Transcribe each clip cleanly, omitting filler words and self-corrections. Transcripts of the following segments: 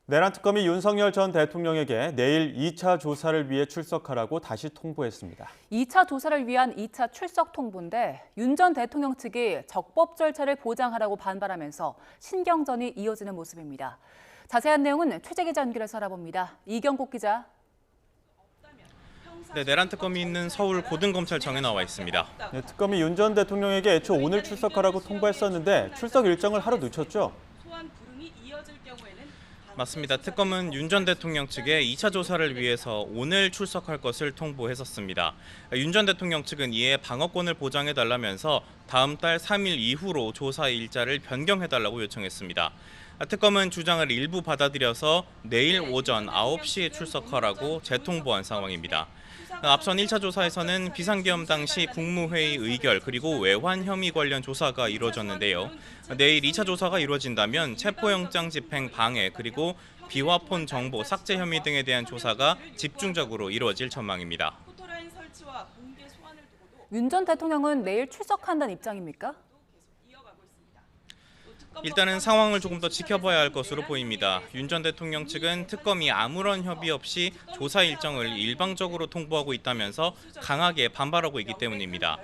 내란 특검이 윤석열 전 대통령에게 내일 2차 조사를 위해 출석하라고 다시 통보했습니다. 2차 조사를 위한 2차 출석 통보인데 윤 전 대통령 측이 적법 절차를 보장하라고 반발하면서 신경전이 이어지는 모습입니다. 자세한 내용은 최재 기자 연결해서 알아봅니다. 이경국 기자. 네, 내란 특검이 있는 서울 고등검찰청에 나와 있습니다. 네, 특검이 윤 전 대통령에게 애초 오늘 출석하라고 통보했었는데 출석 일정을 하루 늦췄죠. 맞습니다. 특검은 윤 전 대통령 측에 2차 조사를 위해서 오늘 출석할 것을 통보했었습니다. 윤 전 대통령 측은 이에 방어권을 보장해달라면서 다음 달 3일 이후로 조사 일자를 변경해달라고 요청했습니다. 특검은 주장을 일부 받아들여서 내일 오전 9시에 출석하라고 재통보한 상황입니다. 앞선 1차 조사에서는 비상계엄 당시 국무회의 의결 그리고 외환 혐의 관련 조사가 이루어졌는데요. 내일 2차 조사가 이루어진다면 체포영장 집행 방해 그리고 비화폰 정보 삭제 혐의 등에 대한 조사가 집중적으로 이루어질 전망입니다. 윤 전 대통령은 내일 출석한다는 입장입니까? 일단은 상황을 조금 더 지켜봐야 할 것으로 보입니다. 윤 전 대통령 측은 특검이 아무런 협의 없이 조사 일정을 일방적으로 통보하고 있다면서 강하게 반발하고 있기 때문입니다.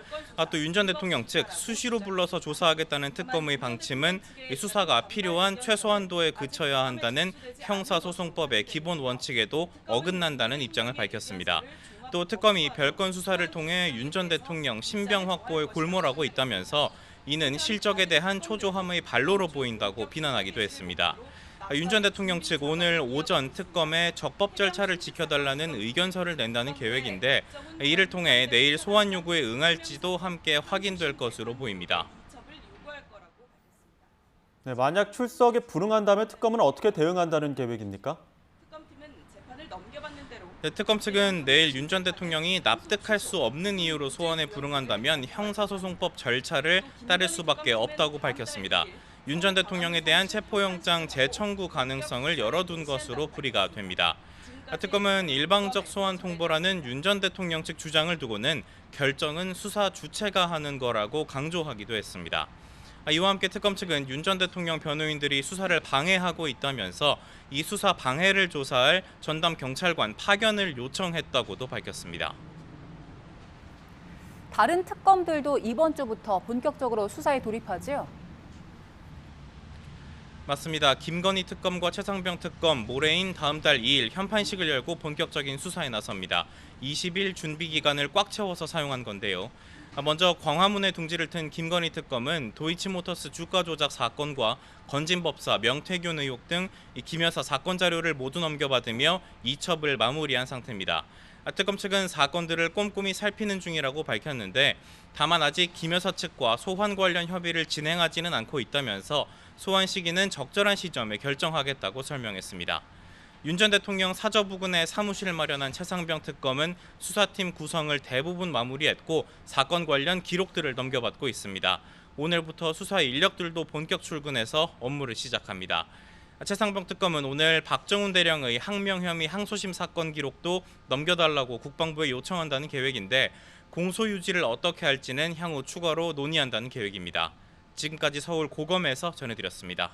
또 윤 전 대통령 측 수시로 불러서 조사하겠다는 특검의 방침은 수사가 필요한 최소한도에 그쳐야 한다는 형사소송법의 기본 원칙에도 어긋난다는 입장을 밝혔습니다. 또 특검이 별건 수사를 통해 윤 전 대통령 신병 확보에 골몰하고 있다면서 이는 실적에 대한 초조함의 발로로 보인다고 비난하기도 했습니다. 윤 전 대통령 측 오늘 오전 특검에 적법 절차를 지켜달라는 의견서를 낸다는 계획인데 이를 통해 내일 소환 요구에 응할지도 함께 확인될 것으로 보입니다. 네, 만약 출석에 불응한다면 특검은 어떻게 대응한다는 계획입니까? 특검 측은 내일 윤 전 대통령이 납득할 수 없는 이유로 소환에 불응한다면 형사소송법 절차를 따를 수밖에 없다고 밝혔습니다. 윤 전 대통령에 대한 체포영장 재청구 가능성을 열어둔 것으로 풀이가 됩니다. 특검은 일방적 소환 통보라는 윤 전 대통령 측 주장을 두고는 결정은 수사 주체가 하는 거라고 강조하기도 했습니다. 이와 함께 특검 측은 윤 전 대통령 변호인들이 수사를 방해하고 있다면서 이 수사 방해를 조사할 전담 경찰관 파견을 요청했다고도 밝혔습니다. 다른 특검들도 이번 주부터 본격적으로 수사에 돌입하지요? 맞습니다. 김건희 특검과 최상병 특검 모레인 다음 달 2일 현판식을 열고 본격적인 수사에 나섭니다. 20일 준비 기간을 꽉 채워서 사용한 건데요. 먼저 광화문에 둥지를 튼 김건희 특검은 도이치모터스 주가 조작 사건과 건진법사, 명태균 의혹 등 김 여사 사건 자료를 모두 넘겨받으며 이첩을 마무리한 상태입니다. 특검 측은 사건들을 꼼꼼히 살피는 중이라고 밝혔는데 다만 아직 김 여사 측과 소환 관련 협의를 진행하지는 않고 있다면서 소환 시기는 적절한 시점에 결정하겠다고 설명했습니다. 윤 전 대통령 사저 부근에 사무실을 마련한 최상병 특검은 수사팀 구성을 대부분 마무리했고 사건 관련 기록들을 넘겨받고 있습니다. 오늘부터 수사 인력들도 본격 출근해서 업무를 시작합니다. 최상병 특검은 오늘 박정훈 대령의 항명 혐의 항소심 사건 기록도 넘겨달라고 국방부에 요청한다는 계획인데 공소 유지를 어떻게 할지는 향후 추가로 논의한다는 계획입니다. 지금까지 서울 고검에서 전해드렸습니다.